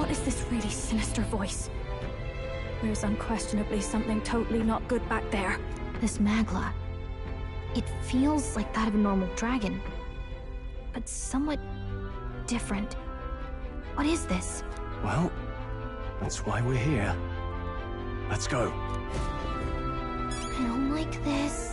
What is this really sinister voice? There's unquestionably something totally not good back there. This Magla. It feels like that of a normal dragon, but somewhat different. What is this? Well, that's why we're here. Let's go. I don't like this.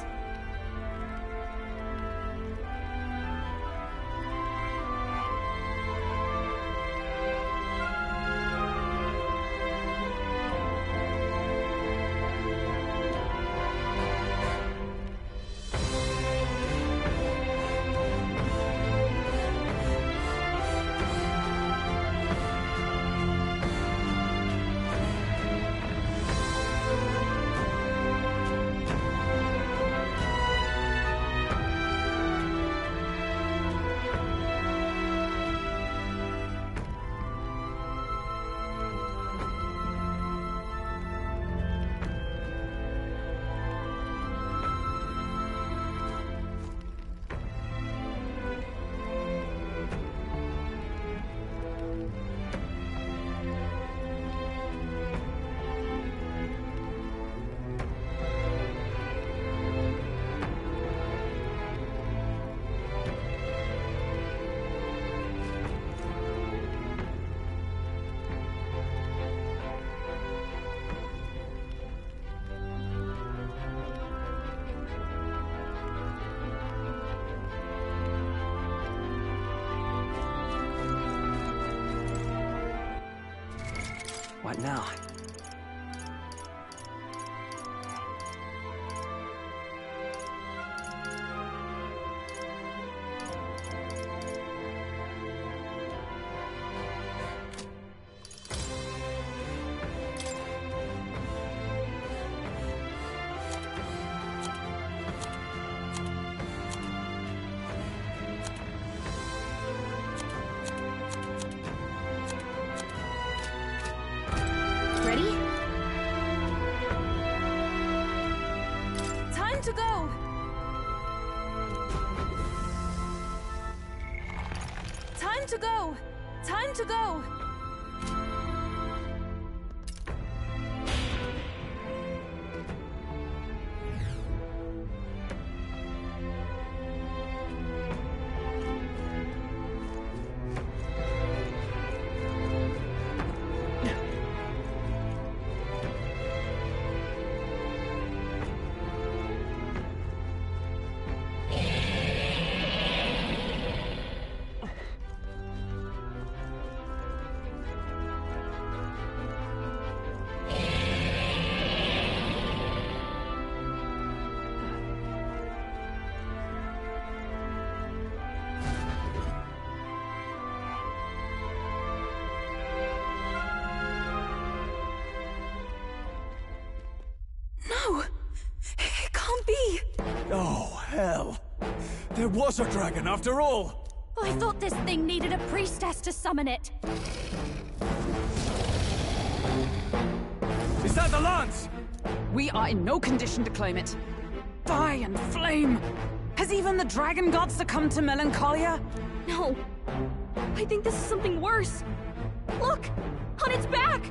What now? Ready? Time to go! Time to go! Time to go! No! It can't be! Oh, hell. There was a dragon after all! I thought this thing needed a priestess to summon it. Is that the lance? We are in no condition to claim it. Fire and flame! Has even the dragon god succumbed to melancholia? No. I think this is something worse. Look! On its back!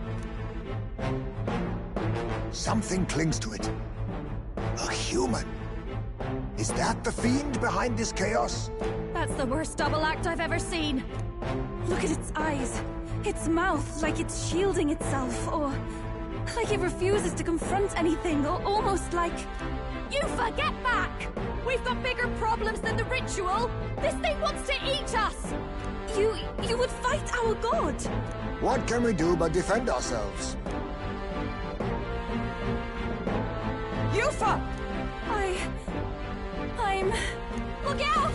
Something clings to it. A human. Is that the fiend behind this chaos? That's the worst double act I've ever seen. Look at its eyes, its mouth, like it's shielding itself, or like it refuses to confront anything, or almost like... Yufa, get back! We've got bigger problems than the ritual! This thing wants to eat us! You would fight our god! What can we do but defend ourselves? Yufa! I'm... Look out!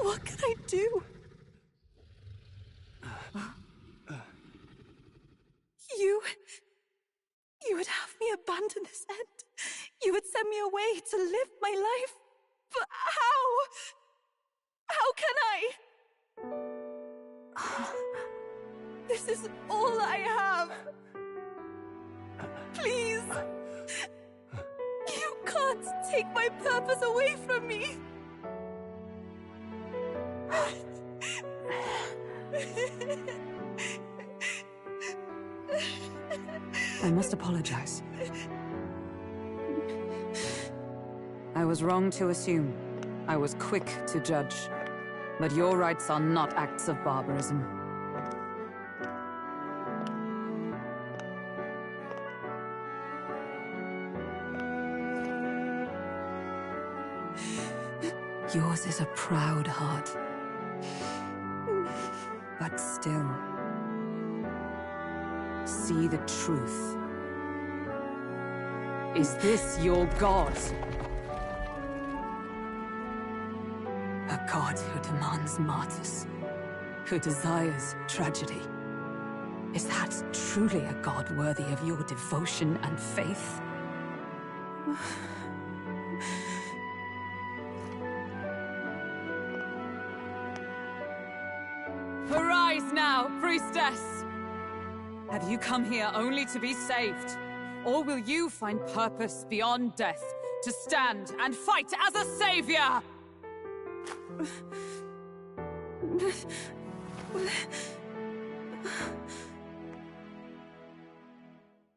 What can I do? You would have me abandon this end. You would send me away to live my life. But how? How can I? This is all I have. Please. You can't take my purpose away from me. I must apologize. I was wrong to assume. I was quick to judge. But your rites are not acts of barbarism. Yours is a proud heart. But still, see the truth. Is this your god? A god who demands martyrs, who desires tragedy. Is that truly a god worthy of your devotion and faith? Arise now, priestess! Have you come here only to be saved? Or will you find purpose beyond death, to stand and fight as a savior?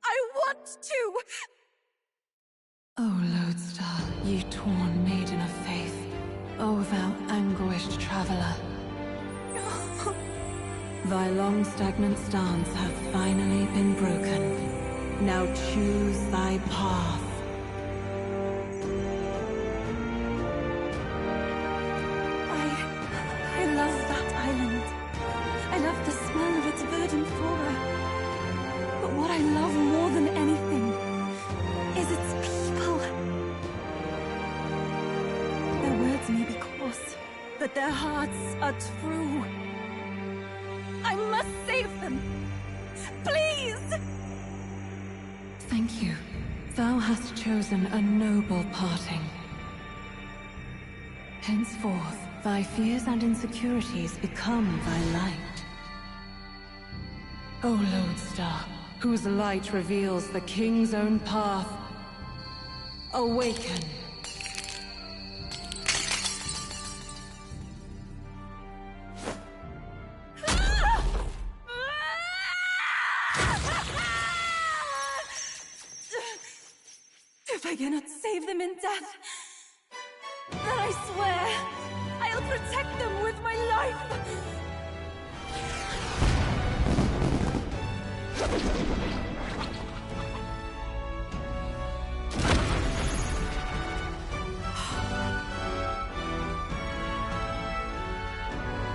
I want to! O lodestar, ye torn maiden of faith, O thou anguished traveler. Thy long stagnant stance hath finally been broken. Now choose thy path. I love that island. I love the smell of its verdant flora. But what I love more than anything is its people. Their words may be coarse, but their hearts are true. I must save them! Please! Thank you. Thou hast chosen a noble parting. Henceforth, thy fears and insecurities become thy light. O lodestar, whose light reveals the king's own path, awaken! If I cannot save them in death, then I swear I'll protect them with my life!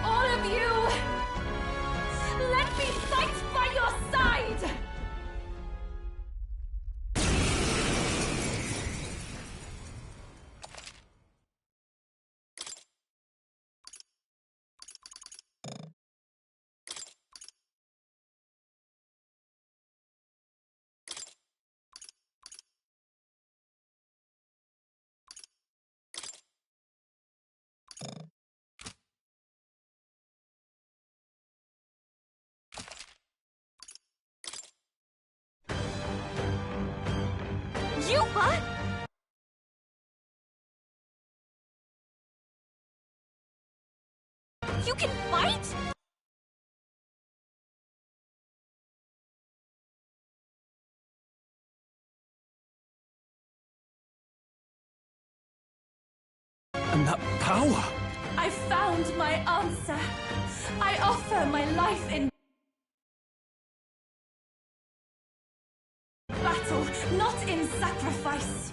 All of you! Let me fight by your side! You what? You can fight? And that power! I found my answer. I offer my life in battle, not in sacrifice.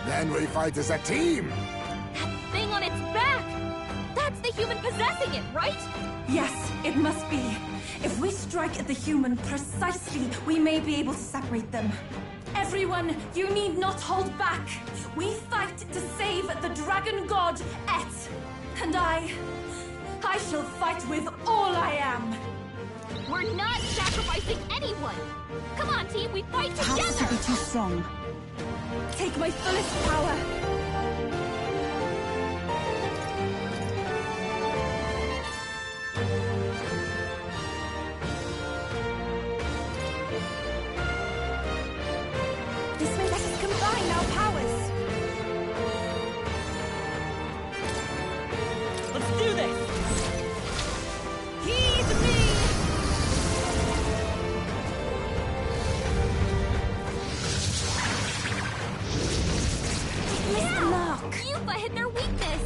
Then we fight as a team! That thing on its back! That That's the human possessing it, right? Yes, it must be. If we strike at the human precisely, we may be able to separate them. Everyone, you need not hold back. We fight to save the dragon god, Et. And I shall fight with all I am. We're not sacrificing anyone. Come on, team, we fight Perhaps to together. be too strong. Take my fullest power. This may let us combine our powers. Let's do this! Heed me! Missed the mark. Yuba hit their weakness.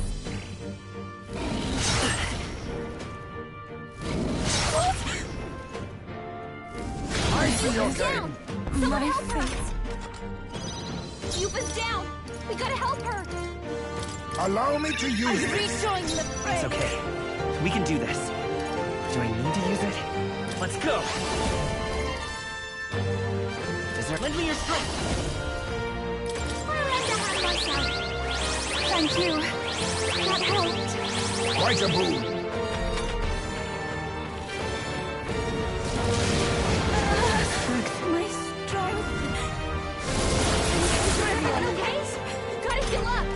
I see your Down. game. Someone My help her. fate. Yuba's down. We gotta help her. Allow me to use it. Rejoin the fray. It's okay. We can do this. Do I need to use it? Let's go! Is there... Lend me your strength! We're ready to have lunch out. Thank you. That helped. Quite a boon. My strength. Everyone okay? Gotta heal up.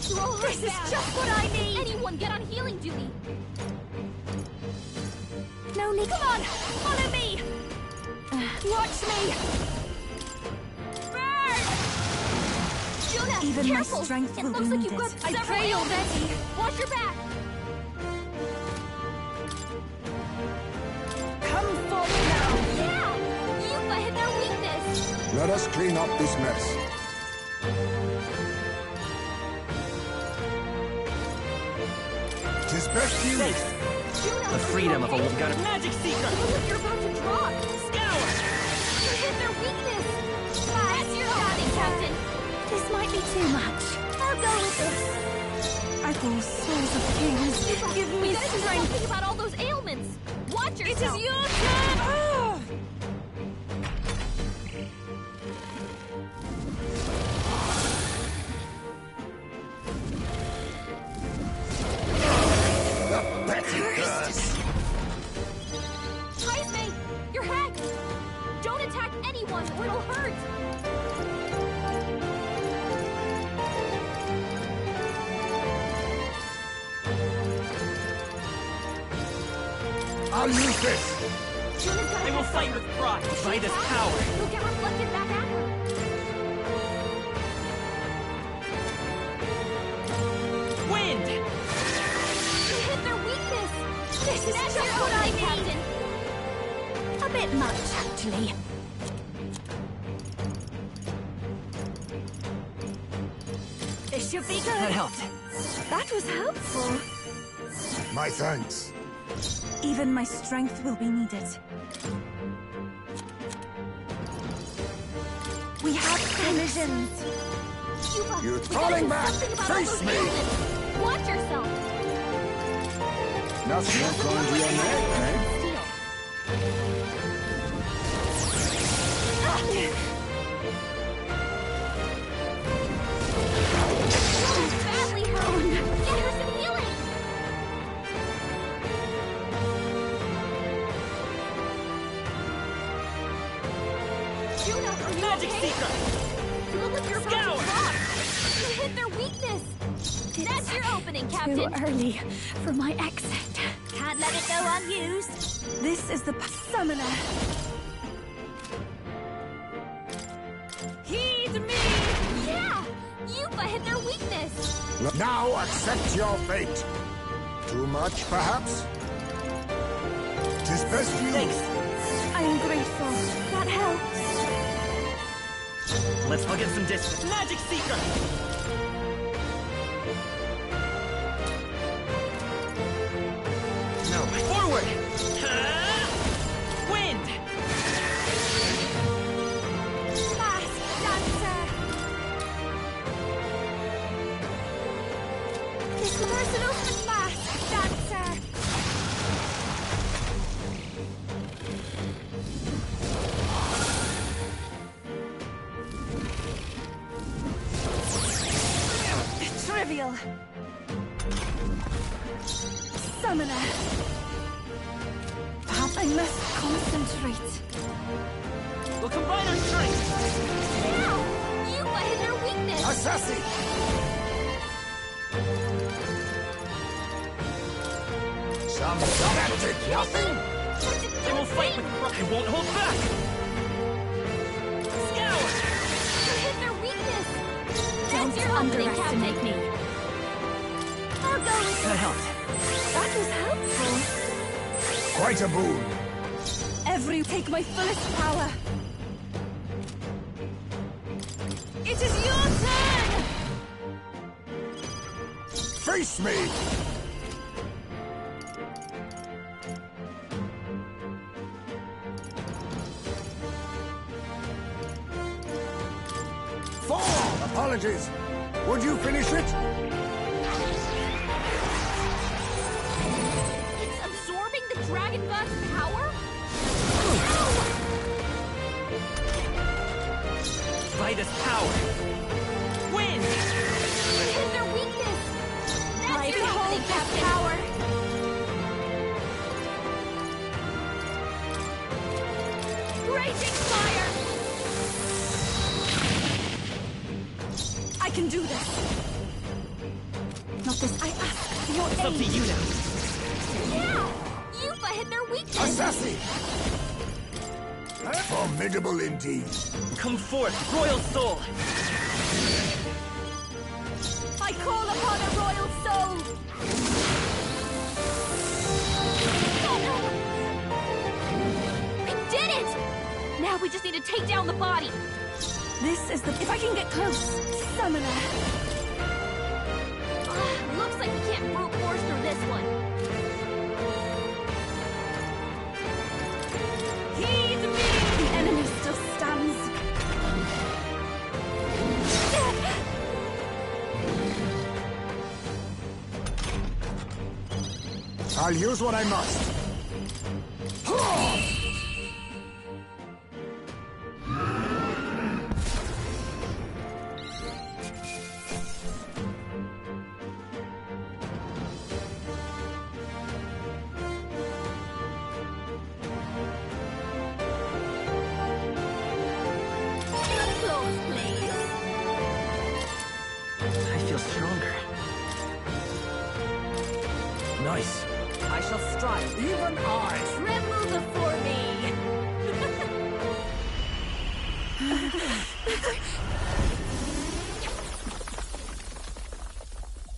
You're all hurt This is bad. just what I need. Anyone get on healing duty. No need. Come on, follow me. Watch me. Burn! Jonah, Even my careful. strength It will looks be like you've got needed. I several pray ailments. already. Watch your back. Come forward now. Yeah, Yuba hit their weakness. Let us clean up this mess. Tis best you. Thanks! Juno, The freedom of a... Got a... Magic Seeker! Look like you're about to drop. Scour! You hit their weakness. That's your opening, Captain. This might be too much. I'll go with this. I bore souls of kings. Give We me gotta do strength. something about all those ailments. Watch yourself. It is your turn! Heisme, your head. Don't attack anyone or it'll hurt. I'll use this. Juna's got I will fight with pride by this power! You'll get reflected back at her. Wind! You hit their weakness. This is That's just your what I opening, need. Captain. A bit much, actually. This should be good. That helped. That was helpful. My thanks. Even my strength will be needed. We have collisions. Yuba, You're we gotta falling do back. something about all Face those me. ailments. Watch yourself. Nothing will go into your neck, eh? Steel. She's badly hurt. Get her some healing. Juno, are you Magic okay? Seeker! You look like you're about Scour. to drop. You hit their weakness. That's your opening, Too Captain. early for my exit. Can't let it go unused. This is the summoner. Heed me! Yeah! Yuba hit their weakness. Now accept your fate. Too much, perhaps? Tis best you... Thanks! I am grateful. That helps. Let's all get some distance. Magic Seeker! No. Forward! Wind! Mask dancer. This person Look mask, dancer! Trivial. Summoner. Perhaps I must concentrate. We'll combine our strength! Ow! You butted their weakness! Assassin! Some that did nothing? I will fight with pride. I won't hold back! Scour! You hit their weakness! Don't That's your opening, underestimate Captain. me. I'll go with That you. helped. That was helpful. Quite a boon. Take my fullest power. It is your turn! Face me! Apologies. Would you finish it? It's absorbing the Dragon God's power? Vitus power! Win! You hit their weakness! That's I your hold opening, this Captain. power. Raging fire! I can do this. Not this. I ask for your It's up to aid. you now. Yeah! You hit their weakness! Assassin! Formidable indeed. Come forth, royal soul! I call upon a royal soul. We did it! Now we just need to take down the body. This is the. If I can get close, summoner. Looks like we can't brute force through this one. Heed me! The enemy still stands. I'll use what I must. Close, please. I feel stronger. Nice. I shall strive. Even I. Tremble before me.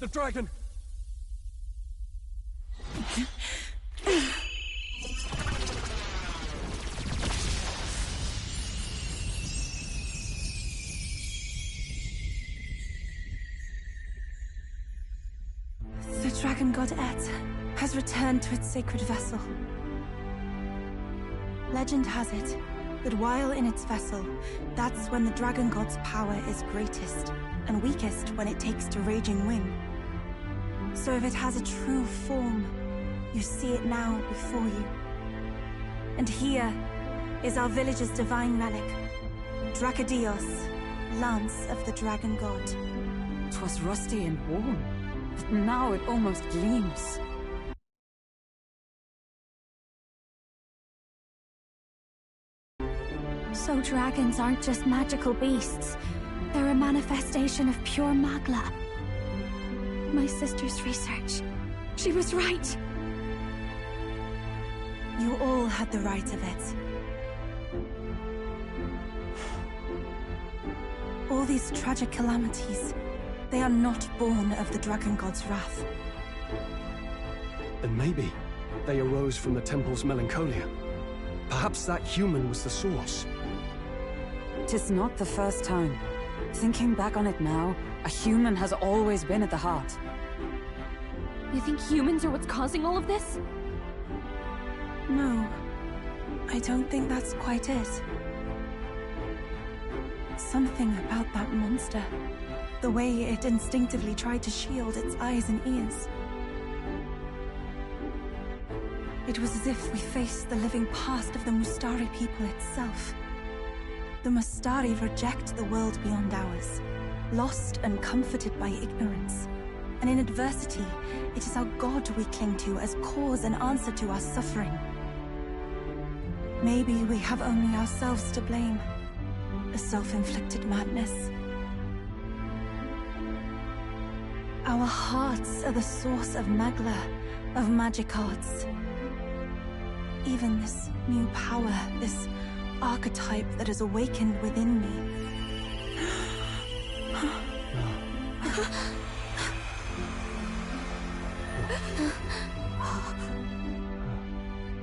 The dragon! The dragon god Et has returned to its sacred vessel. Legend has it that while in its vessel, that's when the dragon god's power is greatest, and weakest when it takes to raging wind. So if it has a true form, you see it now before you. And here is our village's divine relic, Dracodios, Lance of the Dragon God. 'Twas rusty and worn, but now it almost gleams. So dragons aren't just magical beasts. They're a manifestation of pure Magla. My sister's research. She was right. You all had the right of it. All these tragic calamities, they are not born of the Dragon God's wrath. And maybe they arose from the temple's melancholia. Perhaps that human was the source. 'Tis not the first time. Thinking back on it now, a human has always been at the heart. You think humans are what's causing all of this? No, I don't think that's quite it. Something about that monster. The way it instinctively tried to shield its eyes and ears. It was as if we faced the living past of the Mustari people itself. The Mustari reject the world beyond ours, lost and comforted by ignorance. And in adversity, it is our God we cling to as cause and answer to our suffering. Maybe we have only ourselves to blame. A self-inflicted madness. Our hearts are the source of Magla, of magic arts. Even this new power, this archetype that has awakened within me.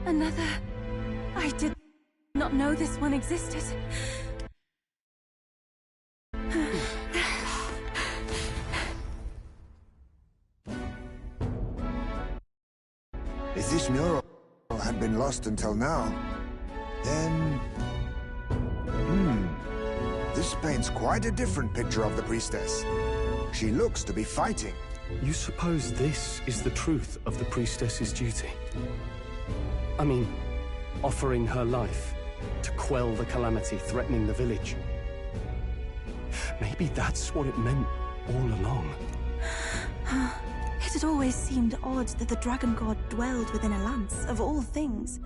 Another... I did not know this one existed. If this mural had been lost until now, then... This paints quite a different picture of the priestess. She looks to be fighting. You suppose this is the truth of the priestess's duty? I mean, offering her life to quell the calamity threatening the village. Maybe that's what it meant all along. It had always seemed odd that the dragon god dwelled within a lance, of all things.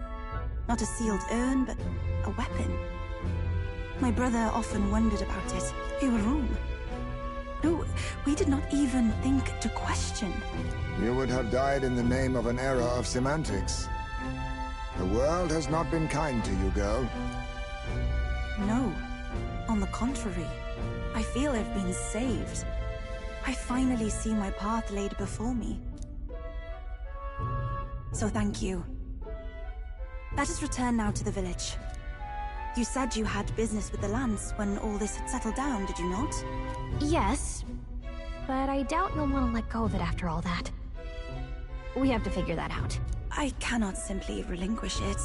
Not a sealed urn, but a weapon. My brother often wondered about it. We were wrong. No, we did not even think to question. You would have died in the name of an era of semantics. The world has not been kind to you, girl. No. On the contrary, I feel I've been saved. I finally see my path laid before me. So thank you. Let us return now to the village. You said you had business with the Lance when all this had settled down, did you not? Yes, but I doubt you'll want to let go of it after all that. We have to figure that out. I cannot simply relinquish it,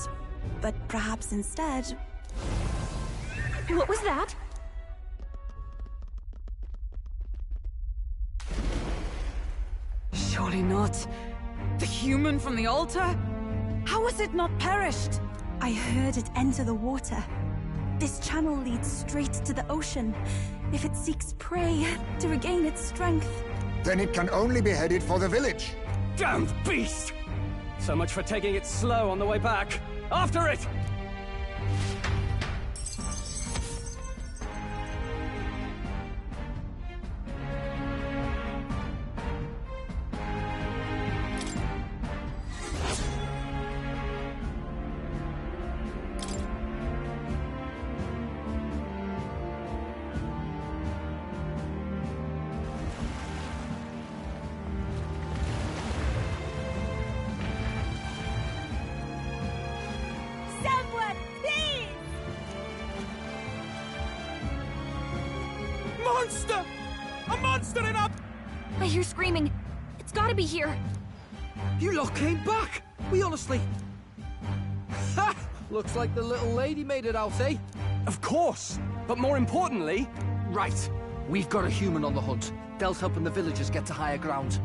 but perhaps instead... What was that? Surely not. The human from the altar? How has it not perished? I heard it enter the water. This channel leads straight to the ocean. If it seeks prey to regain its strength... Then it can only be headed for the village. Damned beast! So much for taking it slow on the way back. After it! Monster! A monster in our... I hear screaming. It's gotta be here. You lot came back! We honestly... Ha! Looks like the little lady made it out, eh? Of course! But more importantly... Right. We've got a human on the hunt. Del's helping the villagers get to higher ground.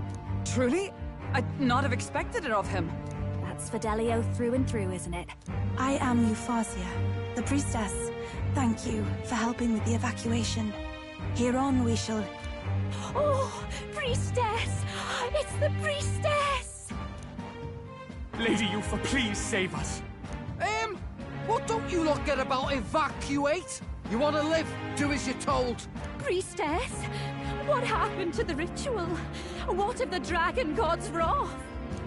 Truly? I'd not have expected it of him. That's Fidelio through and through, isn't it? I am Euphrasia, the priestess. Thank you for helping with the evacuation. Hereon we shall... Oh, priestess! It's the priestess! Lady Eupha, please save us. What don't you lot get about evacuate? You want to live, do as you're told. Priestess, what happened to the ritual? What of the dragon god's wrath?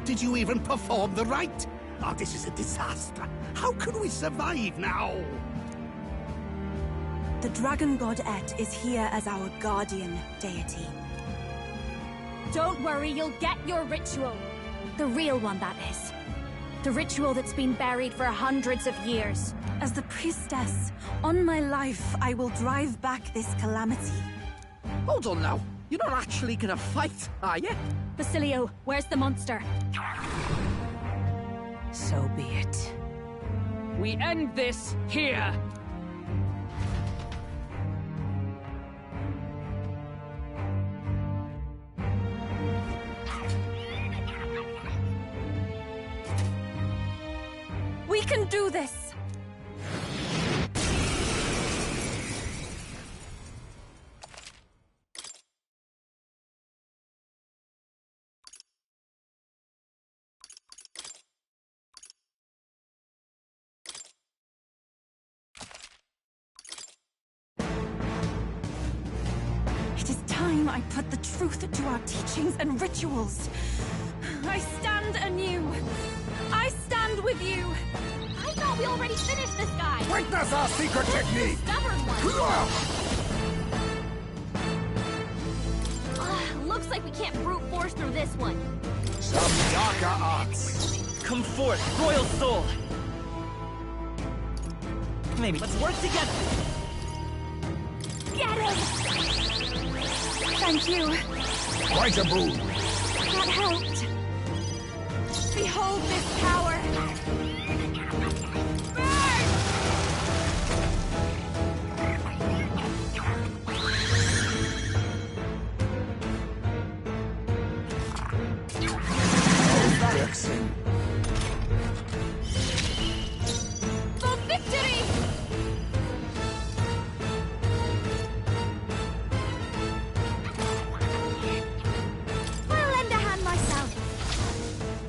Did you even perform the rite? Oh, this is a disaster. How can we survive now? The dragon god Et is here as our guardian deity. Don't worry, you'll get your ritual. The real one, that is. The ritual that's been buried for hundreds of years. As the priestess, on my life, I will drive back this calamity. Hold on now. You're not actually gonna fight, are you? Basilio, where's the monster? So be it. We end this here. can do this! It is time I put the truth to our teachings and rituals. I stand anew. I stand with you. I thought we already finished this guy. Witness our secret technique! Stubborn one. Looks like we can't brute force through this one. Some darker arts. Come forth, royal soul! Maybe let's work together! Get him! Thank you. Quite a boon. That helped. Behold this power. Vexing. For victory! I'll lend a hand myself.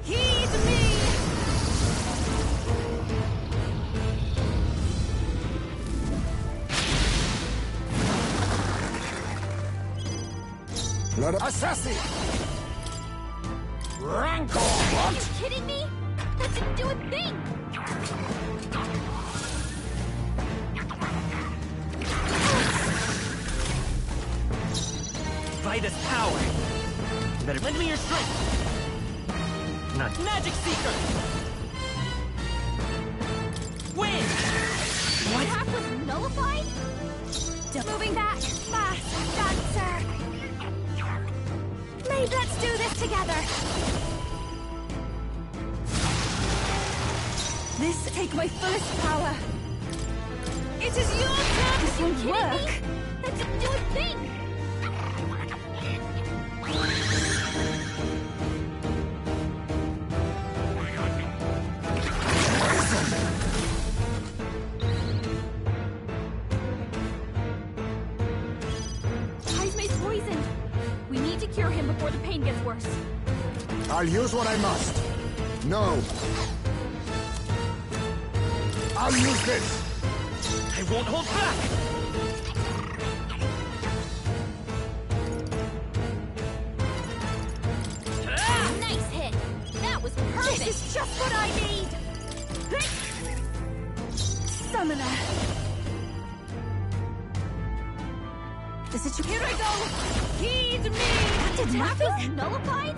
Heed me! Blood of Assassin! Rancor! Are you kidding me? That didn't do a thing! By this power! You better lend me your strength! Not Magic Seeker! Win! The attack was nullified? Moving back, fast, dancer. Maybe let's do this together. This take my fullest power. It is your turn. This won't work. That didn't do a thing! Heismay's poisoned. We need to cure him before the pain gets worse. I'll use what I must. No. I'll use this. I won't hold back! Nice hit. That was perfect. This is just what I need. Summoner. Here I go. Heed me. That did Attack was nothing. nullified?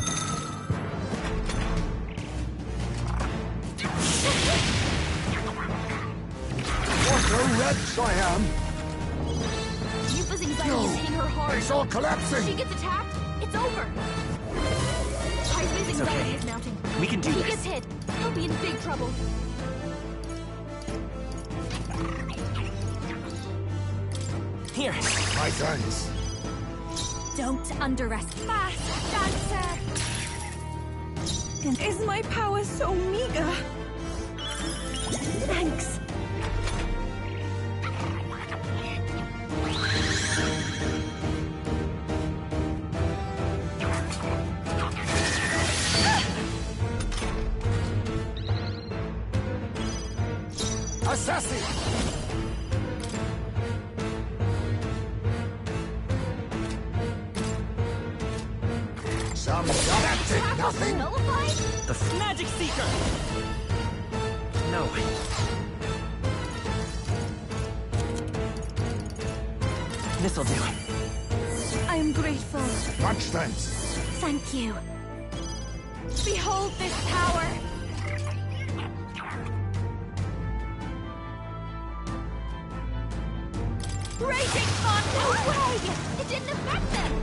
What a wretch I am. Yupa's anxiety is hitting her hard. It's all If she collapsing. gets attacked, it's over. Heismay's anxiety okay. is mounting. We can do If he this. gets hit, he'll be in big trouble. Here! My thanks. Don't underestimate. Fast, dancer. Is my power so meager? Thanks. Assassin! Some that did nothing. Nullified? The Magic Seeker! No. This'll do. I am grateful. Much thanks. Thank you. Behold this power. Raging fun. No way! It didn't affect them!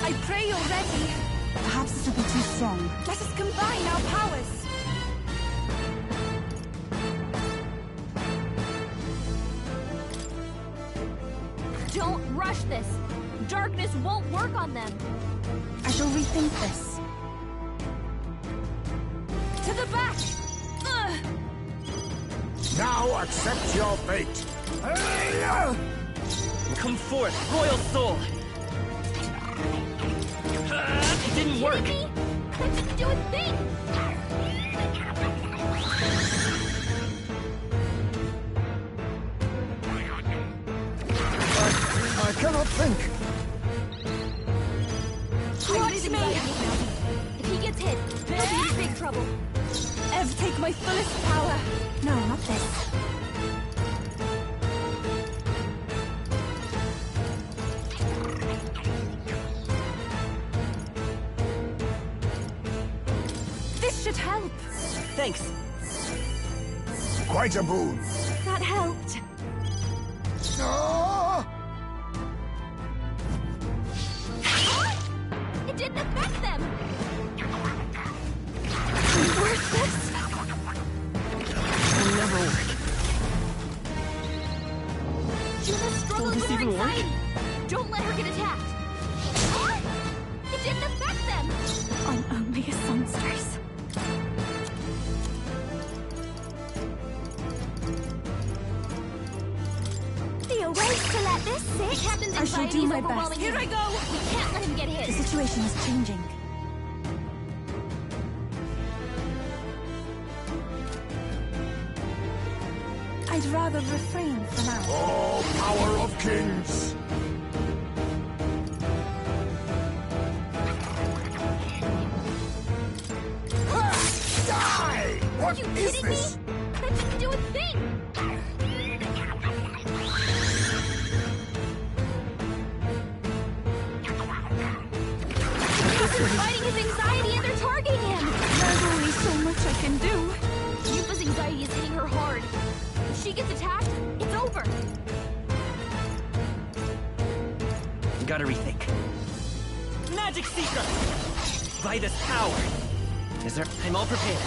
I pray you're ready. Perhaps this will be too strong. Let us combine our powers. Don't rush this. Darkness won't work on them. I shall rethink this. To the back! Now accept your fate. Come forth, royal soul! It didn't work! That didn't do a thing! I cannot think. Watch me! If he gets hit, he'll be in big trouble. Ev, take my fullest power. No, not this. This should help. Thanks. Quite a boon. That helped. Ah! It didn't affect them! Worth this? It'll never work. Juna's struggling with her even work? anxiety. Don't let her get attacked. It didn't affect them! I'm only a songstress. The ways to let this sit. The captain's I shall anxiety do is my best. overwhelming Here him. I go! We can't let him get The hit. situation is changing. I'd rather refrain for now. Oh, power of kings! Die! What Are you is kidding this? me? That didn't do a thing! He's fighting his anxiety and they're targeting him! There's only so much I can do. Yupa's anxiety is hitting her hard. If she gets attacked, it's over. Gotta rethink. Magic Seeker! Vida's power! I'm all prepared.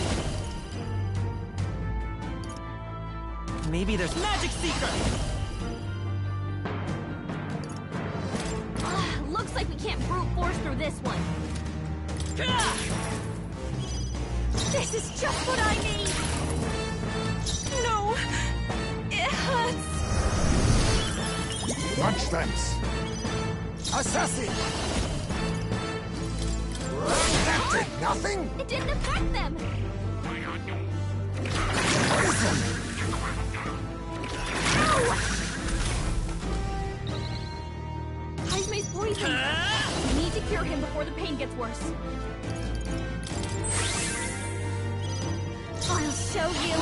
Maybe there's Magic Seeker! Looks like we can't brute force through this one. This is just what I need. No, it hurts. Much thanks. Assassin! That did nothing? It didn't affect them. Poison! Haizume's poisoned. We need to cure him before the pain gets worse. I'll show you.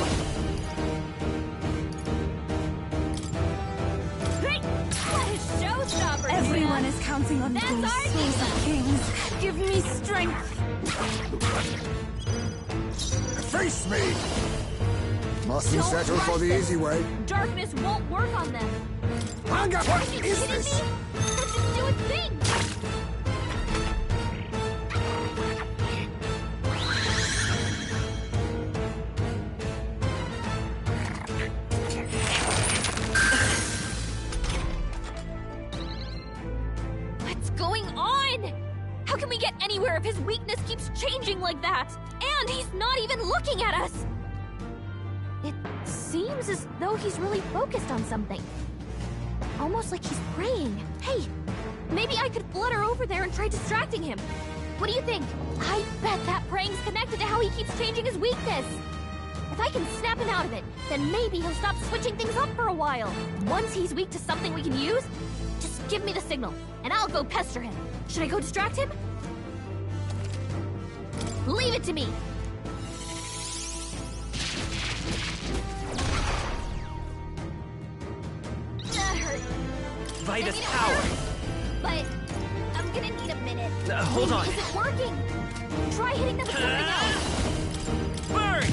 Hey! What a showstopper! Everyone is counting on That's those our souls of diva. kings. Give me strength. Face me! Mustn't Don't settle rush for the this. easy way. Darkness won't work on them. Manga, what Are you is kidding this? me? That didn't do a thing! What's going on? How can we get anywhere if his weakness keeps changing like that? And he's not even looking at us! It seems as though he's really focused on something. Almost like he's praying. Hey, maybe I could flutter over there and try distracting him. What do you think? I bet that praying's connected to how he keeps changing his weakness. If I can snap him out of it, then maybe he'll stop switching things up for a while. Once he's weak to something we can use, just give me the signal, and I'll go pester him. Should I go distract him? Leave it to me. That hurt. Vida's I mean, it power! hurts, but I'm gonna need a minute. Hold on. Is it working? Try hitting them with something else. Burn!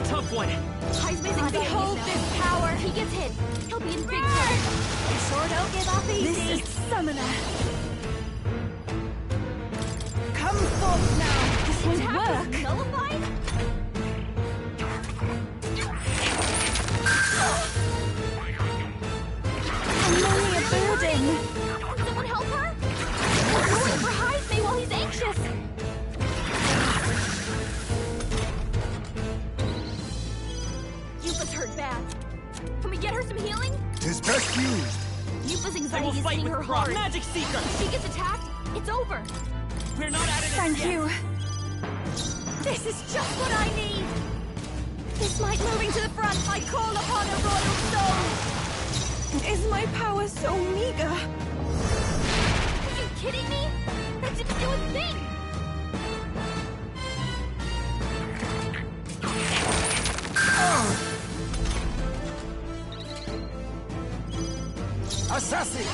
A tough one. Haizume's anxiety Behold is now. this power. If he gets hit, he'll be in big trouble. You sure don't give up easy. This is Summoner. Come forth now. This The won't attack work. was nullified? I'm only a burden. Can someone help her? is fight hitting with her Brock. hard. Magic Seeker! If she gets attacked, it's over. We're not out of this Thank yet. you. This is just what I need. This might moving to the front. I call upon a royal soul. Is my power so meager? Are you kidding me? That didn't do a thing. Assassin!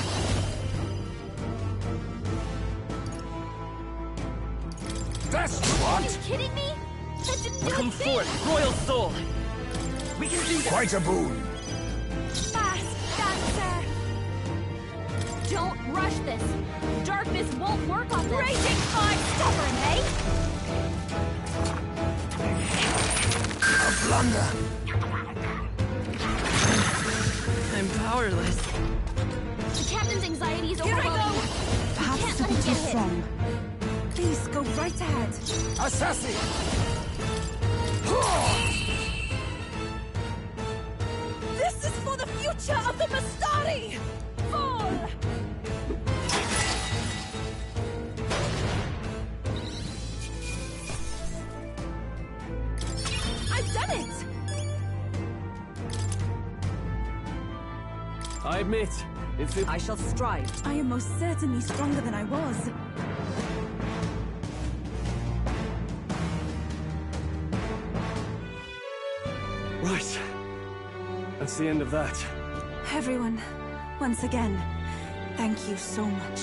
That's Are you what? kidding me? That didn't do a Come thing. forth, Royal Soul! We can do this! Quite a boon. Fast, dancer. Don't rush this. Darkness won't work on this. Raging fire, stubborn, eh? A blunder. I'm powerless. The captain's anxiety is Here I overwhelming. go. You Perhaps can't to let be him too get hit. strong. Please go right ahead. Assassin! This is for the future of the Bastari! Fall! I've done it! I admit, if it... I shall strive. I am most certainly stronger than I was. Right. That's the end of that. Everyone, once again, thank you so much.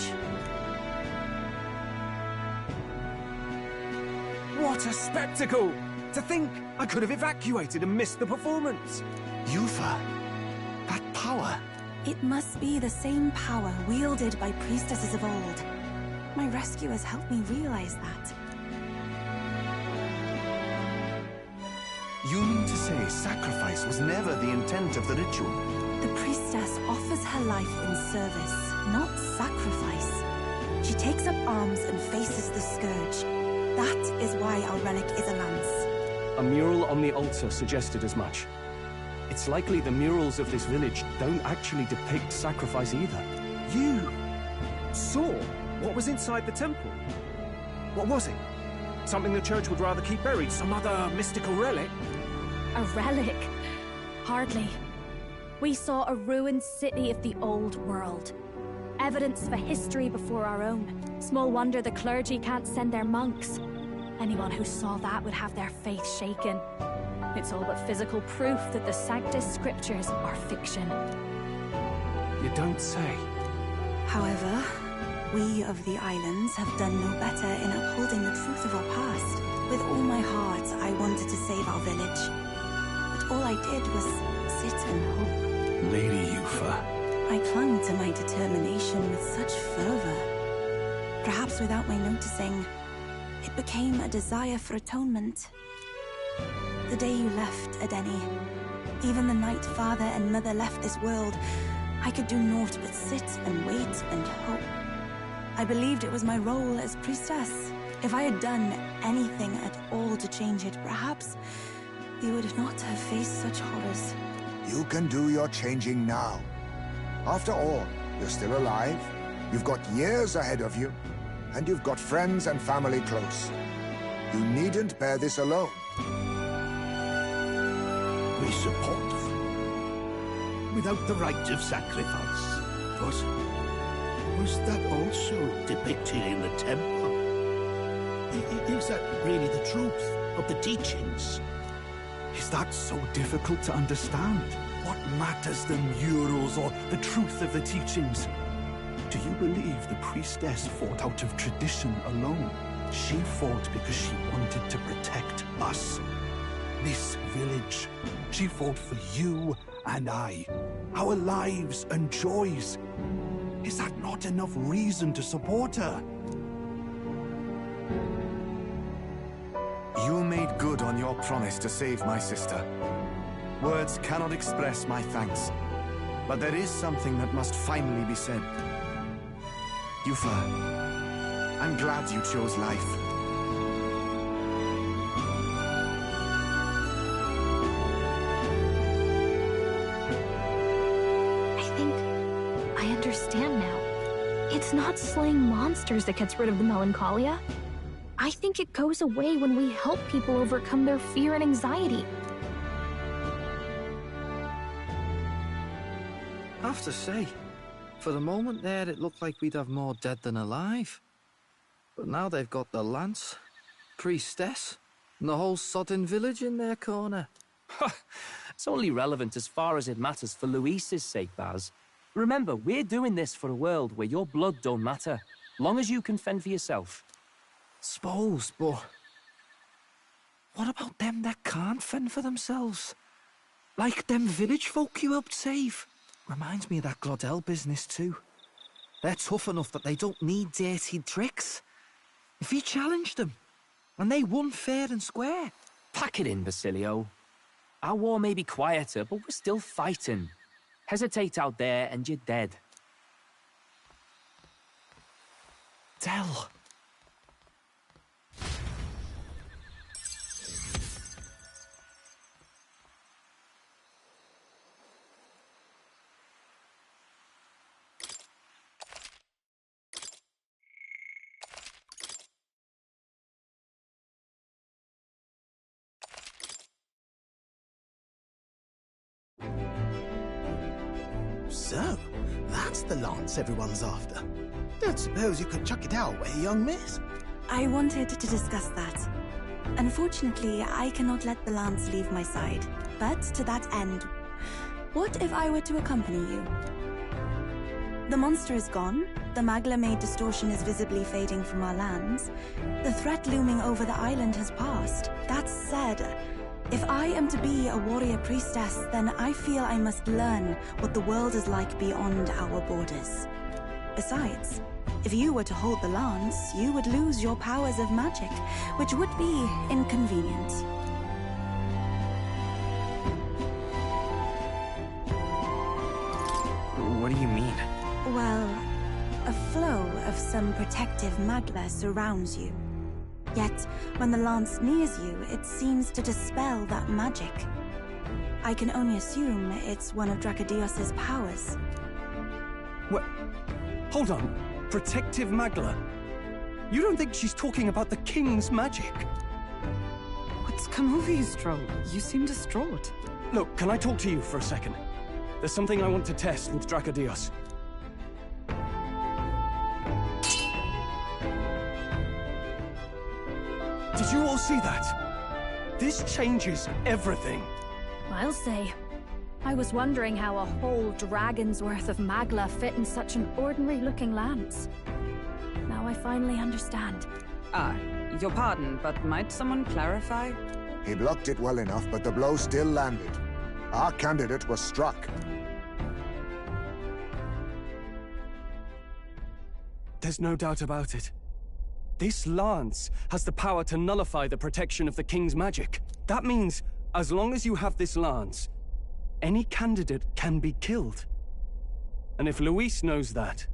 What a spectacle! To think I could have evacuated and missed the performance. Yufa, that power. It must be the same power wielded by priestesses of old. My rescuers helped me realize that. You mean to say sacrifice was never the intent of the ritual? The priestess offers her life in service, not sacrifice. She takes up arms and faces the scourge. That is why our relic is a lance. A mural on the altar suggested as much. It's likely the murals of this village don't actually depict sacrifice either. You saw what was inside the temple? What was it? Something the church would rather keep buried? Some other mystical relic? A relic? Hardly. We saw a ruined city of the old world. Evidence for history before our own. Small wonder the clergy can't send their monks. Anyone who saw that would have their faith shaken. It's all but physical proof that the Sanctus Scriptures are fiction. You don't say. However, we of the islands have done no better in upholding the truth of our past. With all my heart, I wanted to save our village. But all I did was sit and hope. Lady Yufa. I clung to my determination with such fervor. Perhaps without my noticing, it became a desire for atonement. The day you left, Adeni, even the night father and mother left this world, I could do naught but sit and wait and hope. I believed it was my role as priestess. If I had done anything at all to change it, perhaps we would not have faced such horrors. You can do your changing now. After all, you're still alive, you've got years ahead of you, and you've got friends and family close. You needn't bear this alone. We support them. Without the rite of sacrifice. Was that also depicted in the temple? Is that really the truth of the teachings? Is that so difficult to understand? What matters the murals or the truth of the teachings? Do you believe the priestess fought out of tradition alone? She fought because she wanted to protect us. This village. She fought for you and I. Our lives and joys. Is that not enough reason to support her? You made good on your promise to save my sister. Words cannot express my thanks. But there is something that must finally be said. Yufa, I'm glad you chose life. I think I understand now. not slaying monsters that gets rid of the melancholia. I think it goes away when we help people overcome their fear and anxiety. I have to say, for the moment there, it looked like we'd have more dead than alive. But now they've got the lance, priestess, and the whole sodden village in their corner. It's only relevant as far as it matters for Luis's sake, Baz. Remember, we're doing this for a world where your blood don't matter, long as you can fend for yourself. Suppose, but what about them that can't fend for themselves? Like them village folk you helped save. Reminds me of that Glodell business too. They're tough enough that they don't need dirty tricks. If you challenged them, and they won fair and square. Pack it in, Basilio. Our war may be quieter, but we're still fighting. Hesitate out there and you're dead. Del. So, that's the lance everyone's after. Don't suppose you could chuck it our way, young miss? I wanted to discuss that. Unfortunately, I cannot let the lance leave my side. But to that end, what if I were to accompany you? The monster is gone, the Magla-made distortion is visibly fading from our lands, the threat looming over the island has passed. That said, if I am to be a warrior priestess, then I feel I must learn what the world is like beyond our borders. Besides, if you were to hold the lance, you would lose your powers of magic, which would be inconvenient. What do you mean? Well, a flow of some protective magla surrounds you. Yet, when the lance nears you, it seems to dispel that magic. I can only assume it's one of Dracodios's powers. What? Hold on. Protective Magla? You don't think she's talking about the king's magic? What's come over you, Stroll? You seem distraught. Look, can I talk to you for a second? There's something I want to test with Dracodios. Did you all see that? This changes everything. I'll say. I was wondering how a whole dragon's worth of Magla fit in such an ordinary-looking lance. Now I finally understand. Your pardon, but might someone clarify? He blocked it well enough, but the blow still landed. Our candidate was struck. There's no doubt about it. This lance has the power to nullify the protection of the king's magic. That means, as long as you have this lance, any candidate can be killed. And if Luis knows that,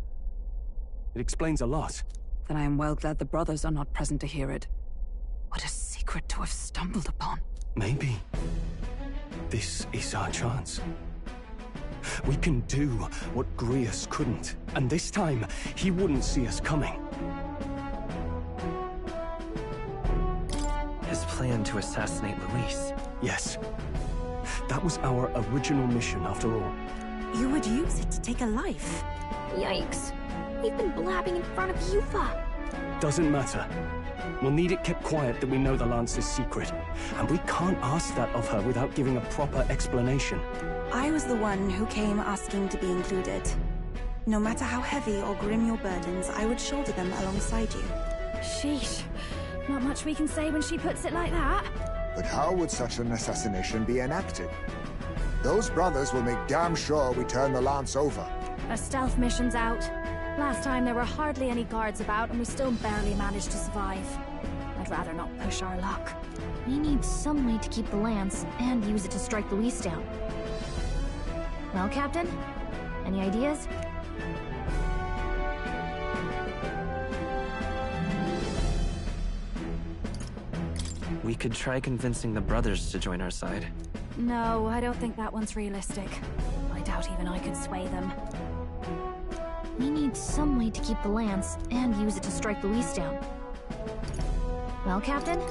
it explains a lot. Then I am well glad the brothers are not present to hear it. What a secret to have stumbled upon. Maybe this is our chance. We can do what Grius couldn't, and this time, he wouldn't see us coming. His plan to assassinate Luis. Yes. That was our original mission, after all. You would use it to take a life. Yikes. We've been blabbing in front of Yufa. Doesn't matter. We'll need it kept quiet that we know the lance is secret. And we can't ask that of her without giving a proper explanation. I was the one who came asking to be included. No matter how heavy or grim your burdens, I would shoulder them alongside you. Sheesh. Not much we can say when she puts it like that. But how would such an assassination be enacted? Those brothers will make damn sure we turn the lance over. A stealth mission's out. Last time there were hardly any guards about and we still barely managed to survive. I'd rather not push our luck. We need some way to keep the lance and use it to strike Luis down. Well, Captain? Any ideas? We could try convincing the brothers to join our side. No, I don't think that one's realistic. I doubt even I could sway them. We need need some way to keep the lance and use it to strike Luis down. Well, Captain?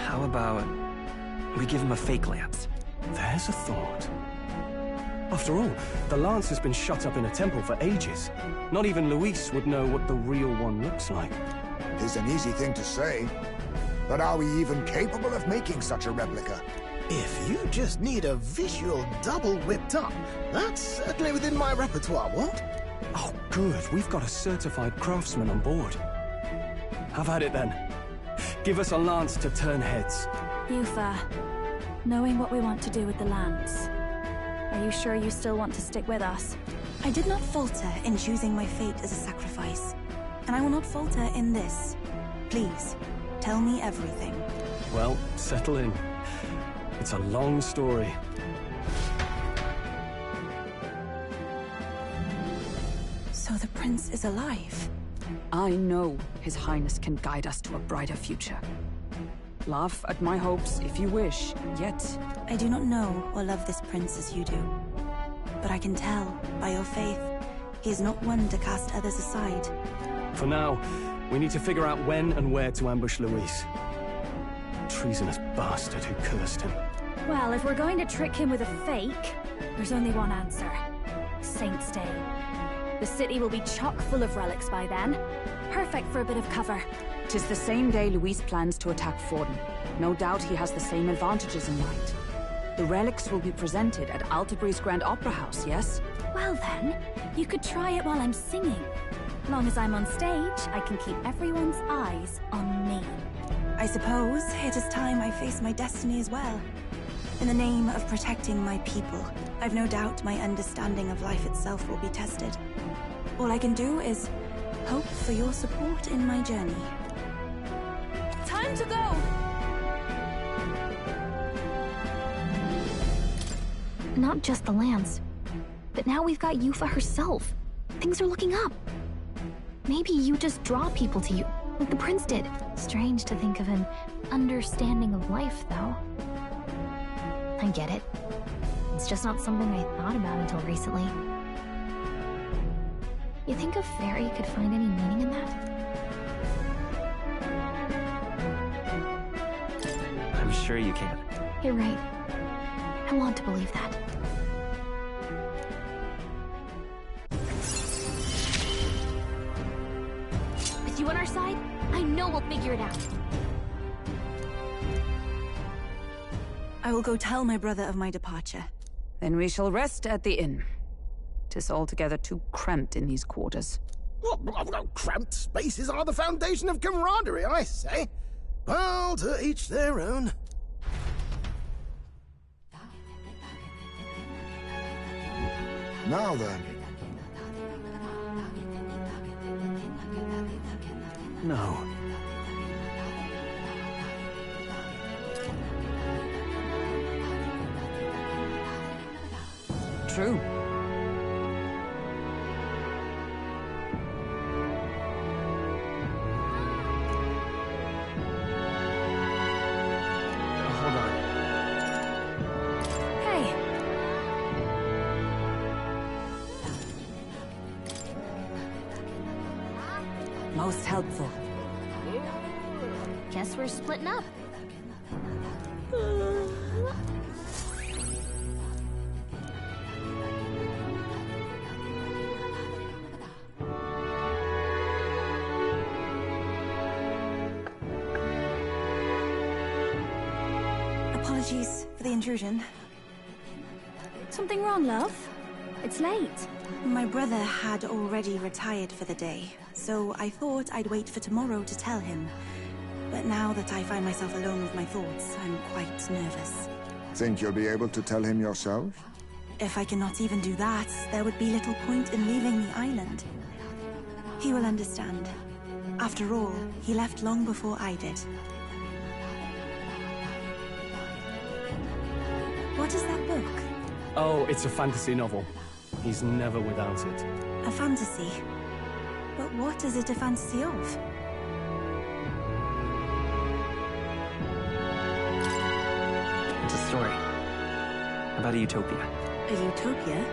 How about we give him a fake lance? There's a thought. After all, the lance has been shut up in a temple for ages. Not even Luis would know what the real one looks like. It is an easy thing to say, but are we even capable of making such a replica? If you just need a visual double whipped up, that's certainly within my repertoire, what? Oh, good. We've got a certified craftsman on board. Have at it, then. Give us a lance to turn heads. Yufa, knowing what we want to do with the lance, are you sure you still want to stick with us? I did not falter in choosing my fate as a sacrifice, and I will not falter in this. Please, tell me everything. Well, settle in. It's a long story. So the prince is alive? I know His Highness can guide us to a brighter future. Laugh at my hopes if you wish, yet... I do not know or love this prince as you do. But I can tell, by your faith, he is not one to cast others aside. For now, we need to figure out when and where to ambush Luis. Treasonous bastard who cursed him. Well, if we're going to trick him with a fake, there's only one answer. Saint's Day. The city will be chock full of relics by then. Perfect for a bit of cover. 'Tis the same day Luis plans to attack Forden. No doubt he has the same advantages in mind. The relics will be presented at Altebri's Grand Opera House, yes? Well then, you could try it while I'm singing. Long as I'm on stage, I can keep everyone's eyes on me. I suppose it is time I face my destiny as well. In the name of protecting my people, I've no doubt my understanding of life itself will be tested. All I can do is hope for your support in my journey. Time to go! Not just the lance, but now we've got Yufa herself. Things are looking up. Maybe you just draw people to you, like the prince did. Strange to think of an understanding of life, though. I get it. It's just not something I thought about until recently. You think a fairy could find any meaning in that? I'm sure you can. You're right. I want to believe that. With you on our side, I know we'll figure it out. I will go tell my brother of my departure. Then we shall rest at the inn. 'Tis altogether too cramped in these quarters. Cramped spaces are the foundation of camaraderie, I say. Well, to each their own. Now then. No. True. Hold on. Hey. Most helpful. Guess we're splitting up. Apologies for the intrusion. Something wrong, love? It's late. My brother had already retired for the day, so I thought I'd wait for tomorrow to tell him. But now that I find myself alone with my thoughts, I'm quite nervous. Think you'll be able to tell him yourself? If I cannot even do that, there would be little point in leaving the island. He will understand. After all, he left long before I did. What is that book? Oh, it's a fantasy novel. He's never without it. A fantasy? But what is it a fantasy of? It's a story about a utopia. A utopia?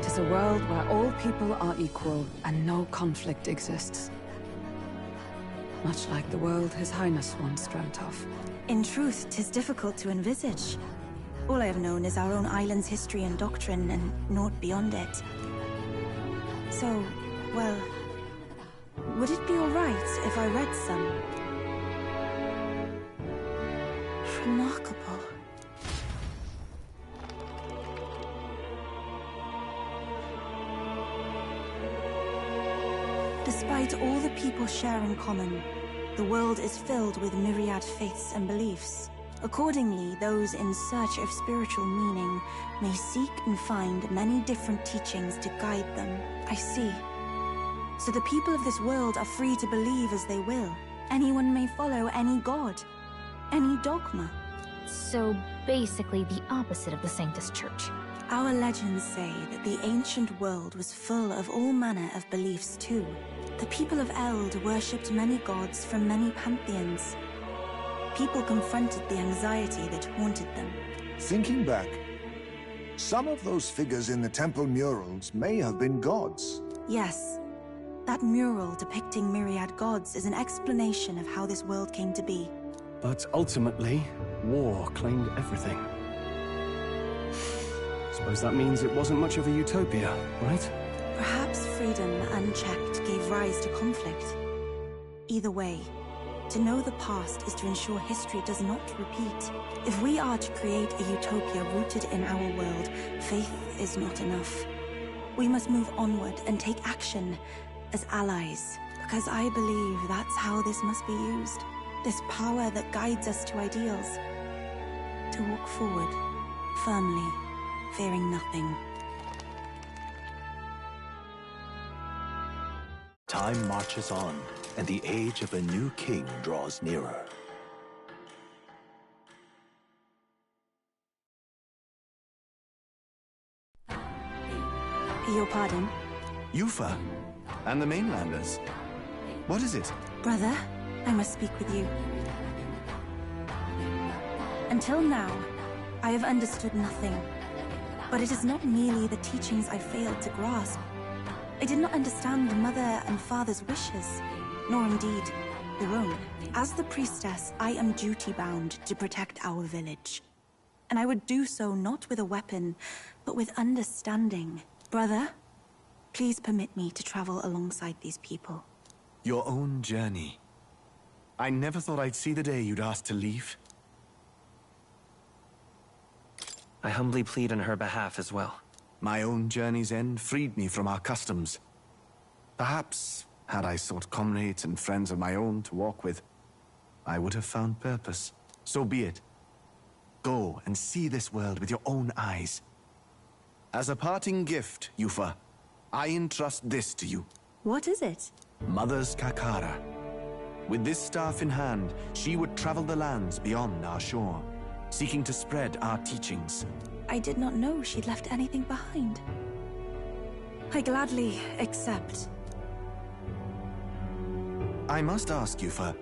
'Tis a world where all people are equal and no conflict exists. Much like the world His Highness once dreamt of. In truth, 'tis difficult to envisage. All I have known is our own island's history and doctrine, and naught beyond it. So, well, would it be alright if I read some? Remarkable. Despite all the people share in common, the world is filled with myriad faiths and beliefs. Accordingly, those in search of spiritual meaning may seek and find many different teachings to guide them. I see. So the people of this world are free to believe as they will. Anyone may follow any god, any dogma. So basically the opposite of the Sanctus Church. Our legends say that the ancient world was full of all manner of beliefs too. The people of Eld worshipped many gods from many pantheons. People confronted the anxiety that haunted them. Thinking back, some of those figures in the temple murals may have been gods. Yes. That mural depicting myriad gods is an explanation of how this world came to be. But ultimately, war claimed everything. Suppose that means it wasn't much of a utopia, right? Perhaps freedom, unchecked, gave rise to conflict. Either way, to know the past is to ensure history does not repeat. If we are to create a utopia rooted in our world, faith is not enough. We must move onward and take action as allies, because I believe that's how this must be used. This power that guides us to ideals. To walk forward, firmly, fearing nothing. Time marches on, and the age of a new king draws nearer. Your pardon? Yufa, and the mainlanders. What is it? Brother, I must speak with you. Until now, I have understood nothing. But it is not merely the teachings I failed to grasp. I did not understand mother and father's wishes, nor indeed their own. As the priestess, I am duty-bound to protect our village. And I would do so not with a weapon, but with understanding. Brother, please permit me to travel alongside these people. Your own journey. I never thought I'd see the day you'd ask to leave. I humbly plead on her behalf as well. My own journey's end freed me from our customs. Perhaps, had I sought comrades and friends of my own to walk with, I would have found purpose. So be it. Go and see this world with your own eyes. As a parting gift, Yufa, I entrust this to you. What is it? Mother's Kakara. With this staff in hand, she would travel the lands beyond our shore, seeking to spread our teachings. I did not know she'd left anything behind. I gladly accept. I must ask, Yufa,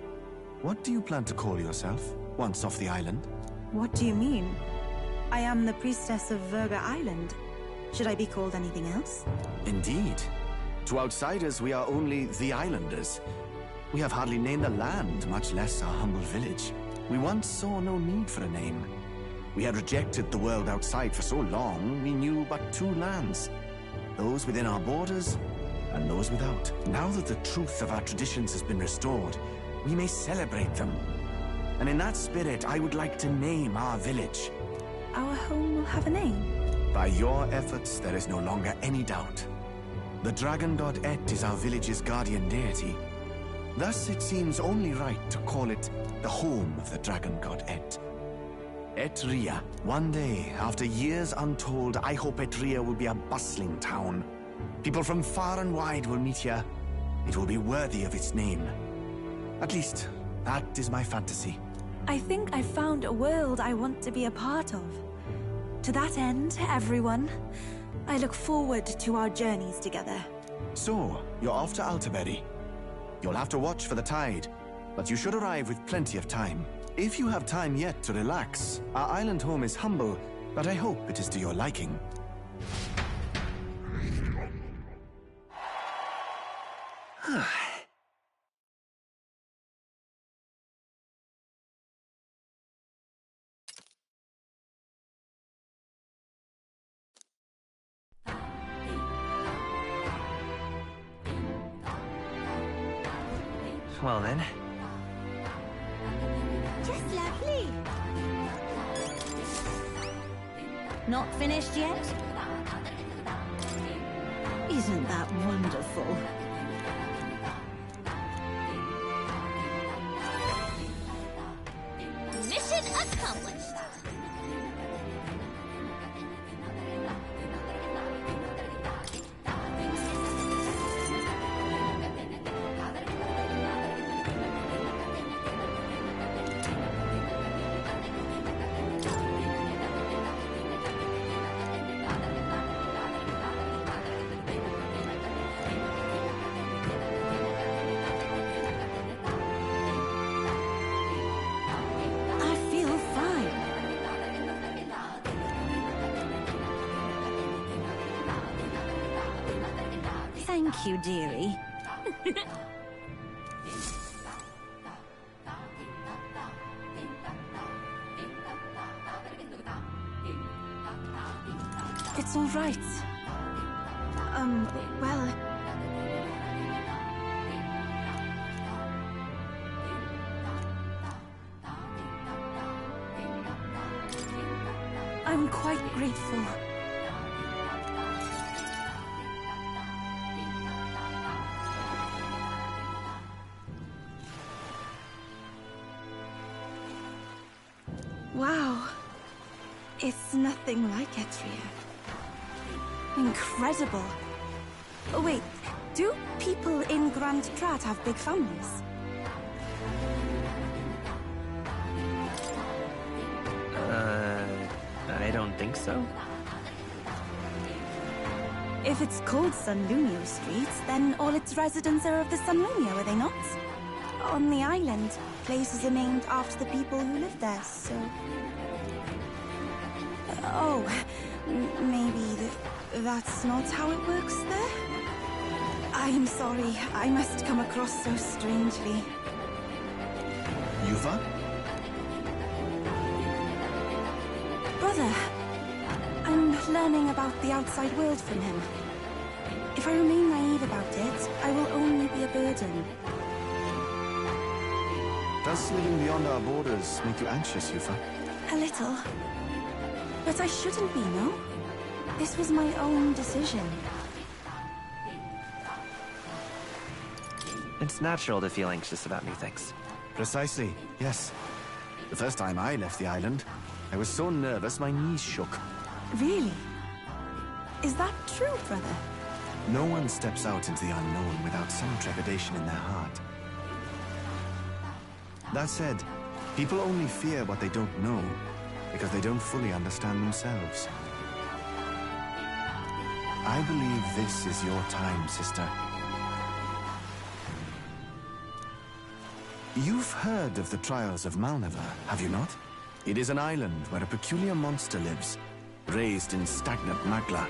what do you plan to call yourself, once off the island? What do you mean? I am the priestess of Verga Island. Should I be called anything else? Indeed. To outsiders, we are only the islanders. We have hardly named a land, much less our humble village. We once saw no need for a name. We had rejected the world outside for so long, we knew but two lands. Those within our borders, and those without. Now that the truth of our traditions has been restored, we may celebrate them. And in that spirit, I would like to name our village. Our home will have a name? By your efforts, there is no longer any doubt. The dragon god Et is our village's guardian deity. Thus, it seems only right to call it the home of the dragon god Et. Etria. One day, after years untold, I hope Etria will be a bustling town. People from far and wide will meet here. It will be worthy of its name. At least, that is my fantasy. I think I've found a world I want to be a part of. To that end, everyone, I look forward to our journeys together. So, you're off to Altaberry. You'll have to watch for the tide, but you should arrive with plenty of time. If you have time yet to relax, our island home is humble, but I hope it is to your liking. Well then. Just lovely. Not finished yet? Isn't that wonderful? Mission accomplished. Thank you, dearie. It's all right. Well... I'm quite grateful. Wow. It's nothing like Etria. Incredible. Oh, wait, do people in Grand Trat have big families? I don't think so. If it's called Sunlunio Street, then all its residents are of the Sunlunio, are they not? On the island, places are named after the people who live there, so... Oh, maybe that's not how it works there? I'm sorry, I must come across so strangely. Yuva? Brother, I'm learning about the outside world from him. If I remain naive about it, I will only be a burden. Does living beyond our borders make you anxious, Yufa? A little. But I shouldn't be, no? This was my own decision. It's natural to feel anxious about new things. Precisely, yes. The first time I left the island, I was so nervous my knees shook. Really? Is that true, brother? No one steps out into the unknown without some trepidation in their heart. That said, people only fear what they don't know because they don't fully understand themselves. I believe this is your time, sister. You've heard of the Trials of Malnever, have you not? It is an island where a peculiar monster lives, raised in stagnant magla.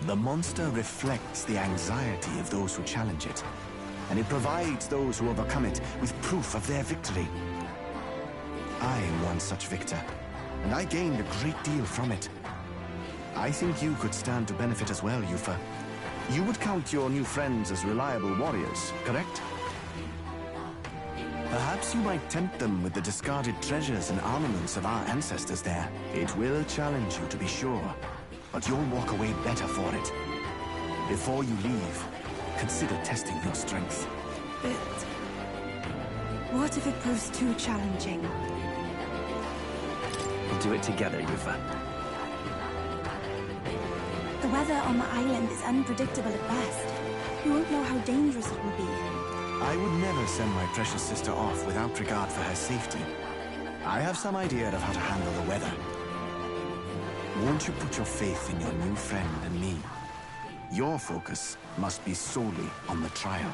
The monster reflects the anxiety of those who challenge it, and it provides those who overcome it with proof of their victory. I am one such victor, and I gained a great deal from it. I think you could stand to benefit as well, Yufa. You would count your new friends as reliable warriors, correct? Perhaps you might tempt them with the discarded treasures and armaments of our ancestors there. It will challenge you, to be sure, but you'll walk away better for it. Before you leave, consider testing your strength. But... what if it proves too challenging? We'll do it together, Yufa. The weather on the island is unpredictable at best. We won't know how dangerous it will be. I would never send my precious sister off without regard for her safety. I have some idea of how to handle the weather. Won't you put your faith in your new friend and me? Your focus must be solely on the trial.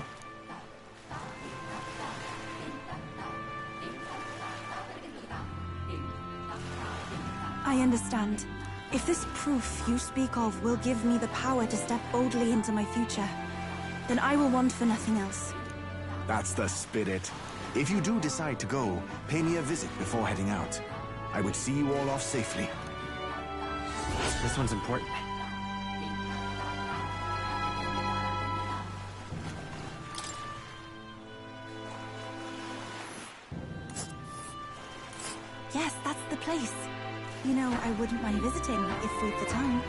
I understand. If this proof you speak of will give me the power to step boldly into my future, then I will want for nothing else. That's the spirit. If you do decide to go, pay me a visit before heading out. I would see you all off safely. This one's important. Yes, that's the place. You know, I wouldn't mind visiting if we've the time.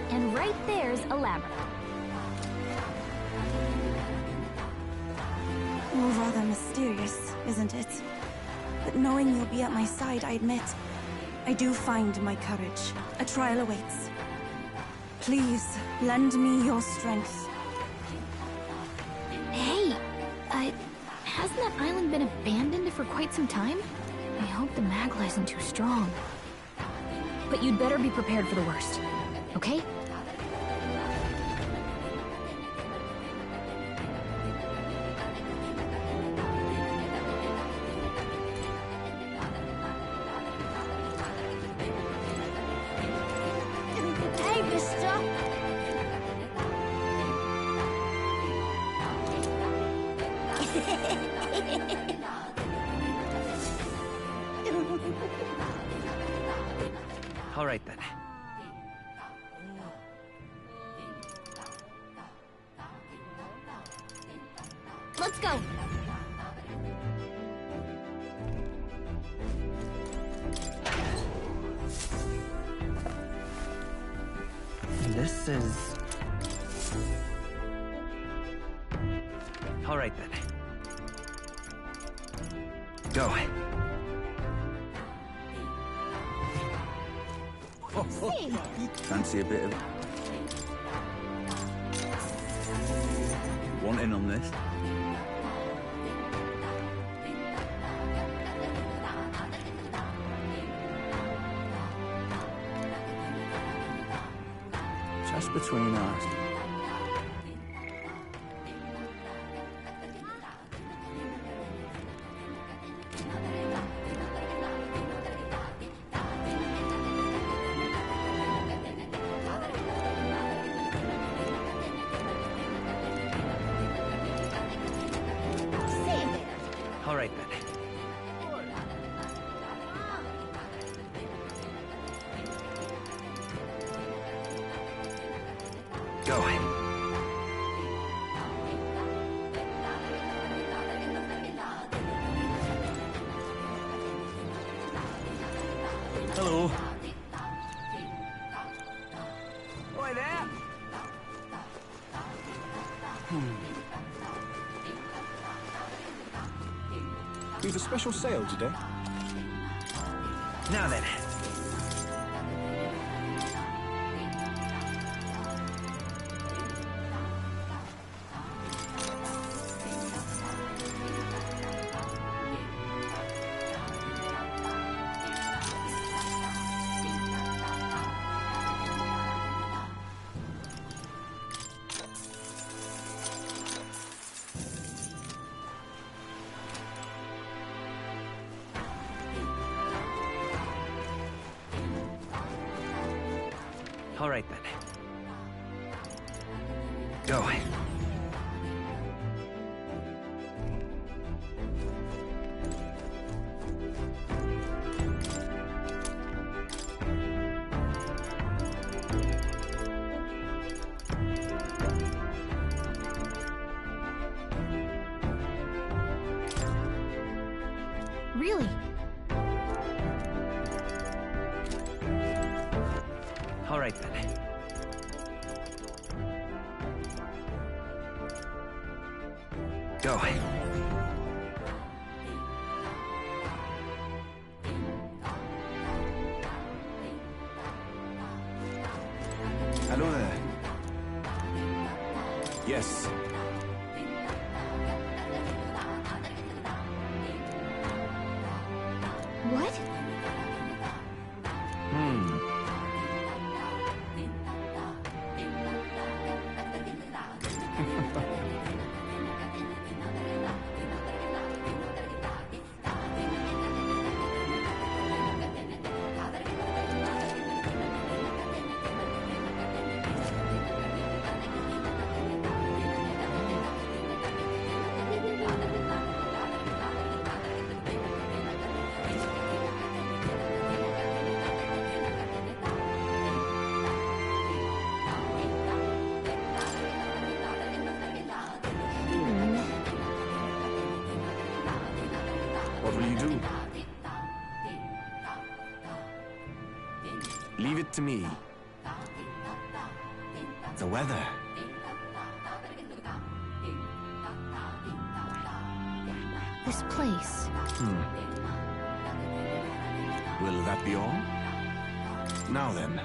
And right there's a labyrinth. Well, rather mysterious, isn't it? But knowing you'll be at my side, I admit, I do find my courage. A trial awaits. Please, lend me your strength. Hey, hasn't that island been abandoned for quite some time? I hope the Magla isn't too strong. But you'd better be prepared for the worst, okay? Hey, mister! All right, then. Let's go! This is... All right, then. Go. Fancy a bit of... Want in on this? Just between us. All right, then. Go. Hello. Oi there! We've a special sale today. Now then. All right, then. Go. Really? All right, then. Go. Hello there. Yes. What? What will you do? Leave it to me. The weather. This place. Will that be all? Now then.